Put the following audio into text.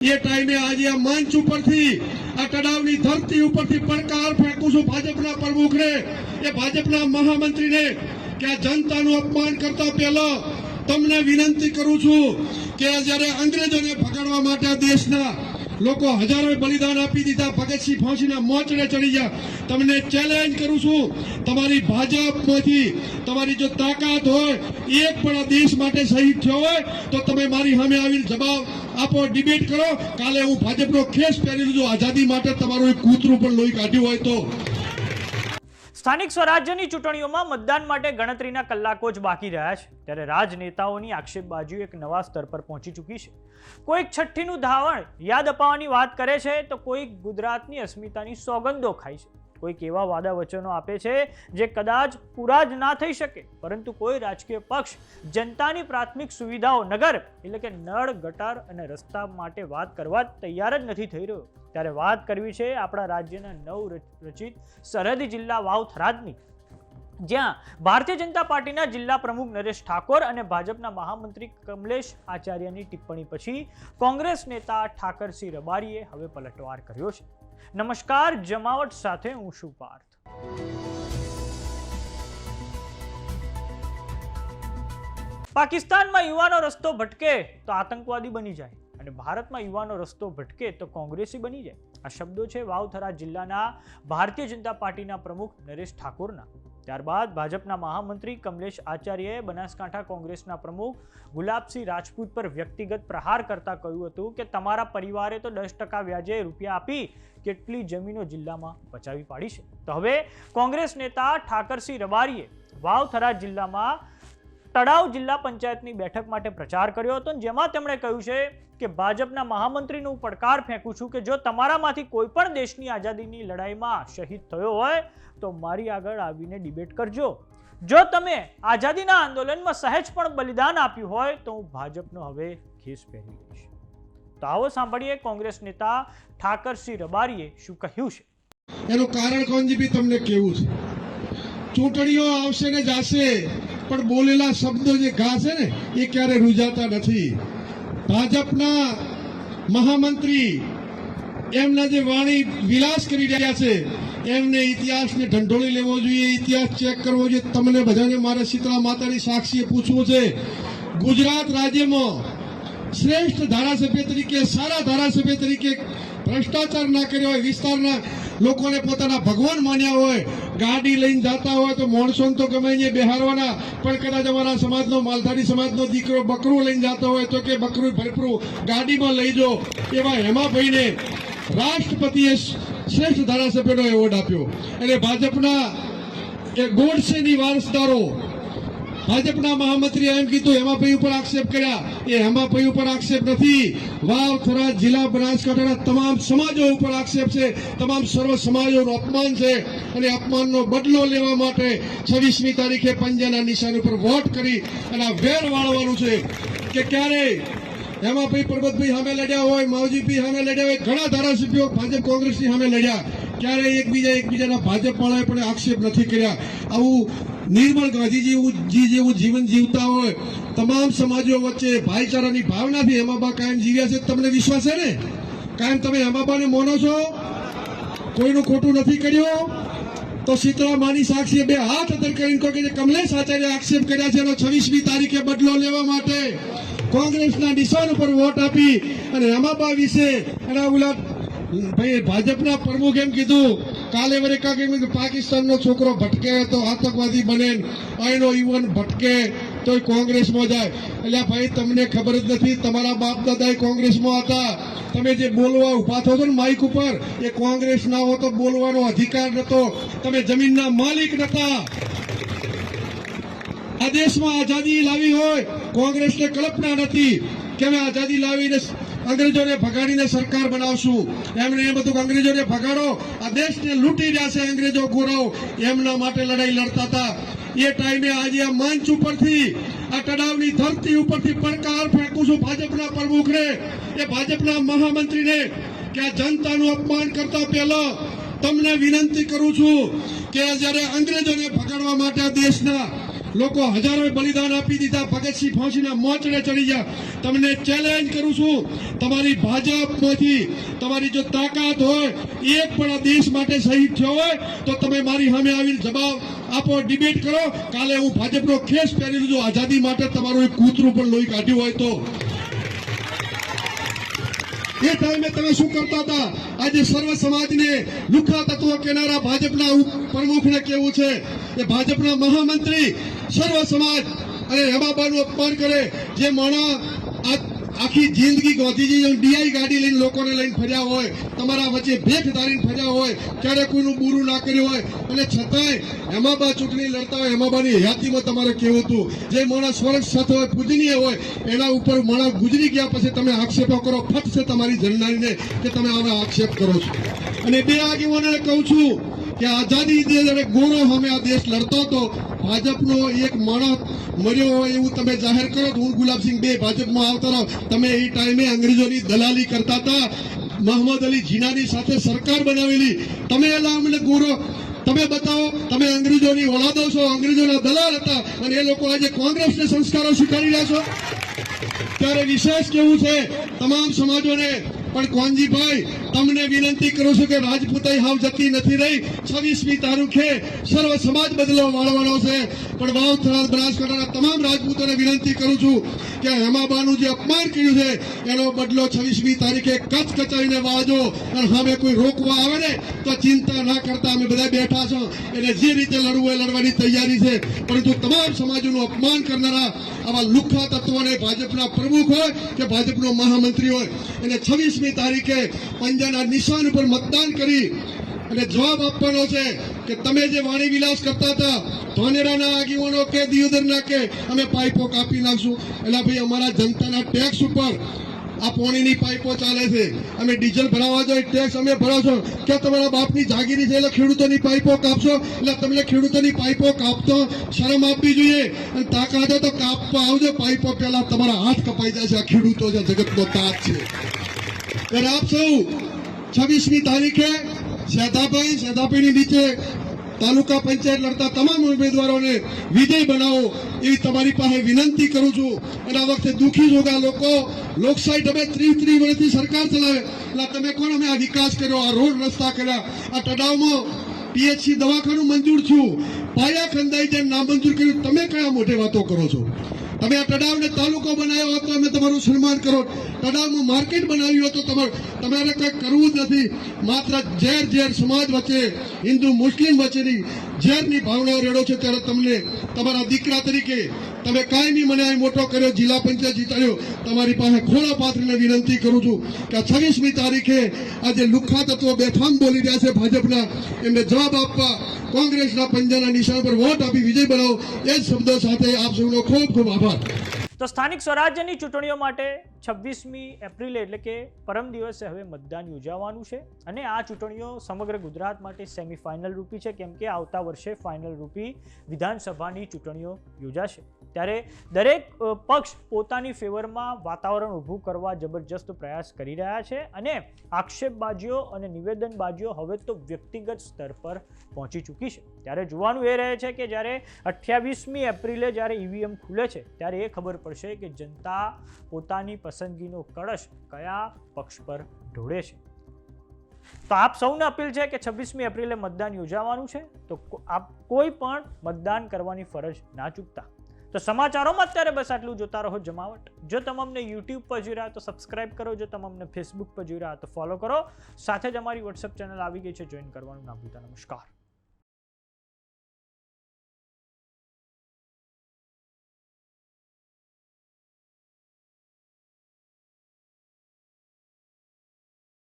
ये टाइमे आज आ मंच उपरथी आ तड़ावनी धरती उपरथी પડકાર ફેંકું છું ભાજપના પ્રમુખને એ ભાજપના મહામંત્રીને કે આ જનતાનું અપમાન કરતા પહેલા તમને વિનંતી કરું છું કે જ્યારે અંગ્રેજોને ભગાડવા માટે આ દેશના લોકો હજારોએ બલિદાન આપી દીધા, ભગતસિંહ ફાંસીના મોચડે ચડી ગયા, તમને ચેલેન્જ કરું છું, તમારી ભાજપમાંથી તમારી જો તાકાત હોય, એક પણ આ દેશ માટે શહીદ થયો હોય તો તમે મારી સામે આવીને જવાબ આપો, ડિબેટ કરો. કાલે હું ભાજપનો ખેસ પહેરી લીધો, આઝાદી માટે તમારું એક કૂતરું પણ લોહી કાઢ્યું હોય તો. સ્થાનિક સ્વરાજ્યની ચૂંટણીઓમાં મતદાન માટે ગણતરીના કલાકો જ બાકી રહ્યા છે ત્યારે રાજનેતાઓની આક્ષેપબાજી એક નવા સ્તર પર પહોંચી ચૂકી છે. કોઈક છઠ્ઠીનું ધાવણ યાદ અપાવવાની વાત કરે છે તો કોઈક ગુજરાતની અસ્મિતાની સોગંદો ખાય છે, કોઈક એવા વાદા વચનો આપે છે જે કદાચ પૂરા જ ના થઈ શકે, પરંતુ કોઈ રાજકીય પક્ષ જનતાની પ્રાથમિક સુવિધાઓ નગર એટલે કે નળ, ગટાર અને રસ્તા માટે વાત કરવા તૈયાર જ નથી થઈ રહ્યો. ત્યારે વાત કરવી છે આપણા રાજ્યના નવરચિત સરહદી જિલ્લા વાવ થરાદની, જ્યાં ભારતીય જનતા પાર્ટીના જિલ્લા પ્રમુખ નરેશ ઠાકોર અને ભાજપના મહામંત્રી કમલેશ આચાર્યની ટિપ્પણી પછી કોંગ્રેસ નેતા ઠાકરસિંહ રબારીએ હવે પલટવાર કર્યો છે. નમસ્કાર, જમાવટ સાથે હું છું પાર્થ. પાકિસ્તાનમાં યુવાનો રસ્તો ભટકે તો આતંકવાદી બની જાય અને ભારતમાં યુવાનો રસ્તો ભટકે તો કોંગ્રેસી બની જાય. આ શબ્દો છે વાવથરા જિલ્લાના ભારતીય જનતા પાર્ટીના પ્રમુખ નરેશ ઠાકોરના. ત્યારબાદ ભાજપના મહામંત્રી કમલેશ આચાર્યએ બનાસકાંઠા કોંગ્રેસના પ્રમુખ ગુલાબસિંહ રાજપૂત પર વ્યક્તિગત પ્રહાર કરતા કહ્યું હતું કે તમારા પરિવારે તો 10% વ્યાજે રૂપિયા આપી કેટલી જમીનો જિલ્લામાં બચાવી પાડી છે. તો હવે કોંગ્રેસ નેતા ઠાકરસિંહ રબારીએ વાવથરા જિલ્લામાં તળાવ જિલ્લા પંચાયતની બેઠક માટે પ્રચાર કર્યો હતો, જેમાં તેમણે કહ્યું છે કે ભાજપના મહામંત્રીનું પડકાર ફેંકું છું કે જો તમારામાંથી કોઈ પણ દેશની આઝાદીની લડાઈમાં શહીદ થયો હોય તો મારી આગળ આવીને ડિબેટ કરજો. જો તમે આઝાદીના આંદોલનમાં સહેજ પણ બલિદાન આપ્યું હોય તો હું ભાજપનો હવે ખેસ પહેરી લઈશ. તો આવો સાંભળીએ કોંગ્રેસ નેતા ઠાકરસિંહ રબારીએ શું કહ્યું છે. એનું કારણ કોણજી બી તમને કેવું છે. ચૂંટણીઓ આવશે ને જાશે પણ બોલેલા શબ્દો જે ઘા છે ને એ ક્યારે રૂજાતા નથી. ભાજપના મહામંત્રી એમના જે વાણી વિલાસ કરી રહ્યા છે એમને ઇતિહાસને ઢંઢોળી લેવો જોઈએ, ઇતિહાસ ચેક કરવો જોઈએ. તમને બધાને મારે શીતળા માતાની સાક્ષીએ પૂછવું છે, ગુજરાત રાજ્યમાં શ્રેષ્ઠ ધારાસભ્ય તરીકે, સારા ધારાસભ્ય તરીકે ભ્રષ્ટાચાર ના કર્યો હોય, વિસ્તારના લોકોને પોતાના ભગવાન માન્યા હોય, ગાડી લઈને જતા હોય તો માણસોને તો ગમે અહીંયા બેહારવાના, પણ કદાચ અમારા સમાજનો, માલધારી સમાજનો દીકરો બકરું લઈને જતો હોય તો કે બકરું ભરપરું ગાડીમાં લઈ જો. એવા હેમાભાઈને રાષ્ટ્રપતિએ શ્રેષ્ઠ ધારાસભ્યનો એવોર્ડ આપ્યો. એટલે ભાજપના એ ગોડસેની વારસદારો ભાજપના મહામંત્રીએ એમ કીધું, હેમાભાઈ ઉપર આક્ષેપ કર્યા. એ હેમાભાઈ ઉપર આક્ષેપ નથી, વાવથરા જિલ્લા બનાસકાંઠાના તમામ સમાજો ઉપર આક્ષેપ છે. તમામ સર્વ સમાજોનું અપમાન છે અને અપમાનનો બદલો લેવા માટે 26મી તારીખે પંજાના નિશાન ઉપર વોટ કરી અને આ વેર વાળવાનું છે કે ક્યારે હેમાભાઈ પરબતભાઈ સામે લડ્યા હોય, માવજીભાઈ સામે લડ્યા હોય, ઘણા ધારાસભ્યો ભાજપ કોંગ્રેસની સામે લડ્યા, ક્યારે એકબીજાના ભાજપ વાળાએ પણ આક્ષેપ નથી કર્યા. આવું નિર્મળ ગાંધીજી જેવું જીવન જીવતા હોય, તમામ સમાજો વચ્ચે ભાઈચારાની ભાવનાથી હેમાબા કાયમ જીવ્યા છે. તમને વિશ્વાસ છે ને? કાયમ તમે હેમાબાને માનો છો? કોઈનું ખોટું નથી કર્યું? તો શીતળા માની સાક્ષીએ બે હાથ અંદર કરીને કહો કે કમલેશ આચાર્ય આક્ષેપ કર્યા છે એનો 26મી તારીખે બદલો લેવા માટે કોંગ્રેસના નિશાન ઉપર વોટ આપી અને હેમાબા વિશે અને ઓલા ભાઈ ભાજપના પ્રમુખ એમ કીધું કાલે વરેકા કે પાકિસ્તાનનો છોકરો ભટકે તો આતંકવાદી બને, અહીંનો યુવાન ભટકે તો કોંગ્રેસમાં જાય. એટલે ભાઈ તમને ખબર જ નથી, તમારા બાપ દાદા કોંગ્રેસમાં હતા. તમે જે બોલવા ઉભા થો છો ને માઇક ઉપર, એ કોંગ્રેસ ના હો તો બોલવાનો અધિકાર નતો, તમે જમીનના માલિક નતા. આ દેશમાં આઝાદી લાવી હોય કોંગ્રેસને કલ્પના નથી કે અમે આઝાદી લાવીને અંગ્રેજોને ભગાડીને સરકાર બનાવશું. એમને એમ હતું કે અંગ્રેજોને ભગાડો, આ દેશને લૂંટી રહ્યા છે અંગ્રેજો ગોરાઓ, એમના માટે લડાઈ લડતા હતા. એ ટાઈમે આજે આ મંચ ઉપરથી આ તળાવની ધરતી ઉપરથી પડકાર ફેંકું છું ભાજપના પ્રમુખને, એ ભાજપના મહામંત્રીને કે આ જનતાનું અપમાન કરતા પહેલા તમને વિનંતી કરું છું કે જ્યારે અંગ્રેજોને ભગાડવા માટે આ દેશના લોકો હજારોએ બલિદાન આપી દીધા, ભગતસિંહ ફાંસીના મોચડે ચડી ગયા. તમને ચેલેન્જ કરું છું, તમારી ભાજપમાંથી તમારી જો તાકાત હોય, એક પણ આ દેશ માટે શહીદ થયો હોય તો તમે મારી સામે આવીને જવાબ આપો, ડિબેટ કરો. કાલે હું ભાજપનો ખેસ પહેરી લીધો, આઝાદી માટે તમારું એક કૂતરું પણ લોહી કાઢ્યું હોય તો. એ ટાઈમે તમે શું કરતા હતા? આજે સર્વ સમાજને લુખ્ખા તત્વો કહેનારા ભાજપના પ્રમુખને કેવું છે કે ભાજપના મહામંત્રી સર્વ સમાજ અને હેમાબાનું અપમાન કરે. જે માણસ આખી જિંદગી ગાંધીજી ડીઆઈ ગાડી લઈને લોકોને લઈને ફર્યા હોય, તમારા વચ્ચે ભેખ ધારીને ફર્યા હોય, ક્યારે કોઈનું બુરું ના કર્યું હોય, અને છતાંય હેમાબા ચૂંટણી લડતા હોય, હેમાબાની હયાતીમાં તમારે કેવું હતું? જે માણસ સ્વર્ગ સાથે હોય, પૂજનીય હોય, એના ઉપર માણસ ગુજરી ગયા પછી તમે આક્ષેપો કરો. ફટ છે તમારી જનનારીને કે તમે આવા આક્ષેપ કરો છો. અને બે આગેવાનોને કહું છું કે આઝાદી દે ગોળો સામે આ દેશ લડતો હતો, ભાજપનો એક માણસ મર્યો હોય એવું તમે જાહેર કરો તો હું ગુલાબસિંહ બે ભાજપમાં આવતા રહો. તમે એ ટાઈમે અંગ્રેજોની દલાલી કરતા હતા, મોહમ્મદ અલી જીનાની સાથે સરકાર બનાવેલી. તમે એલા અમને ગોળો તમે બતાવો. તમે અંગ્રેજોની ઓલાદો છો, અંગ્રેજોના દલાલ હતા, અને એ લોકો આજે કોંગ્રેસને સંસ્કારો શીખવાડી રહ્યા છો. ત્યારે વિશેષ કેવું છે તમામ સમાજોને, પણ કોનજીભાઈ તમને વિનંતી કરું છું કે રાજપૂતાઈ હાવ જતી નથી રહી. 26મી તારીખે સર્વ સમાજ બદલવા વાળવાનો છે, પણ વાવ થરાદ બનાસકાંઠાના તમામ રાજપૂતોને વિનંતી કરું છું કે હેમાબાનું જે અપમાન કર્યું છે એનો બદલો 26મી તારીખે કચકચાઈને વાજો. અને સામે કોઈ રોકવા આવે ને તો ચિંતા ના કરતા, અમે બધા બેઠા છો, એટલે જે રીતે લડવું એ લડવાની તૈયારી છે. પરંતુ તમામ સમાજોનું અપમાન કરનારા આવા લુખ્ખા તત્વોને ભાજપના પ્રમુખ હોય કે ભાજપનો મહામંત્રી હોય, એને 26મી તારીખે પંજાના નિશાન ઉપર મતદાન કરી અને જવાબ આપવાનો છે કે તમે જે વાણી વિલાસ કરતા હતા, ધાનેરાના આગેવાનો કે દિયોદરના કે અમે પાઇપો કાપી નાખશું. એટલે ભાઈ અમારા જનતાના ટેક્સ ઉપર આ પાણીની પાઇપો ચાલે છે, અમે ડીઝલ ભરાવા જોઈએ ટેક્સ અમે ભરાવશો. કે તમારા બાપની જાગીરી છે એટલે ખેડૂતોની પાઇપો કાપશો? એટલે તમને ખેડૂતોની પાઇપો કાપતો શરમ આપવી જોઈએ. અને તાકાત તો કાપવા આવજો, પાઇપો પહેલા તમારા હાથ કપાઈ જાય છે. આ ખેડૂતો છે, જગતનો તાજ છે. ત્યારે આપ સૌ 26મી તારીખે સેધાભાઈની નીચે તાલુકા પંચાયત લડતા તમામ ઉમેદવારોને વિજય બનાવો એવી તમારી પાસે વિનંતી કરું છું. અને આ વખતે દુઃખી જોગા લોકો લોકશાહી તમે 30 વર્ષથી સરકાર ચલાવે, એટલે તમે કોણ અમે આ વિકાસ કર્યો, આ રોડ રસ્તા કર્યા, આ તળાવમાં પીએચસી દવાખાનું મંજૂર થયું, પાયા ખંદાઈ જેમ નામંજૂર કર્યું, તમે કયા મોટે વાતો કરો છો? તમે આ તળાવને તાલુકો બનાવ્યો હતો અમે તમારું સન્માન કરો, તળાવનું માર્કેટ બનાવ્યું હતું, તમારે કંઈ કરવું જ નથી. માત્ર ઝેર સમાજ વચ્ચે, હિન્દુ મુસ્લિમ વચ્ચેની ઝેરની ભાવનાઓ રેડો છે. ત્યારે તમને તમારા દીકરા તરીકે તમે કાયમી મને અહીં મોટો કર્યો, જિલ્લા પંચાયત જીતાડ્યો, તમારી પાસે ખોળા પાથરીને વિનંતી કરું છું કે 26મી તારીખે આજે લુખ્ખા તત્વો બેફામ બોલી રહ્યા છે ભાજપના, એમને જવાબ આપવા કોંગ્રેસના પંજાના નિશાન પર વોટ આપી વિજય બનાવો. એ જ શબ્દો સાથે આપ સૌનો ખૂબ ખૂબ આભાર. તો સ્થાનિક સ્વરાજ્યની ચૂંટણીઓ માટે 26મી એપ્રિલે એટલે કે પરમ દિવસે હવે મતદાન યોજાવાનું છે. અને આ ચૂંટણીઓ સમગ્ર ગુજરાત માટે સેમીફાઇનલ રૂપી છે, કેમ કે આવતા વર્ષે ફાઇનલ રૂપી વિધાનસભાની ચૂંટણીઓ યોજાશે. ત્યારે દરેક પક્ષ પોતાની ફેવરમાં વાતાવરણ ઊભું કરવા જબરજસ્ત પ્રયાસ કરી રહ્યા છે, અને આક્ષેપબાજીઓ અને નિવેદનબાજીઓ હવે તો વ્યક્તિગત સ્તર પર પહોંચી ચૂકી છે. ત્યારે જોવાનું એ રહે છે કે જ્યારે 28મી એપ્રિલે જ્યારે ઈવીએમ ખુલે છે ત્યારે એ ખબર પડશે કે જનતા પોતાની પસંદગીનો કળશ કયા પક્ષ પર ઢોળે છે. તો આપ સૌને અપીલ છે કે 26મી એપ્રિલે મતદાન યોજાવાનું છે, તો આપ કોઈ પણ મતદાન કરવાની ફરજ ના ચૂકતા. તો સમાચારોમાં અત્યારે બસ આટલું. જોતા રહો જમાવટ. જો તમે અમને યુટ્યુબ પર જોઈ રહ્યા તો સબસ્ક્રાઇબ કરો, જો તમે અમને ફેસબુક પર જોઈ રહ્યા તો ફોલો કરો. સાથે જ અમારી વોટ્સએપ ચેનલ આવી ગઈ છે, જોઈન કરવાનું ના ભૂલતા. નમસ્કાર.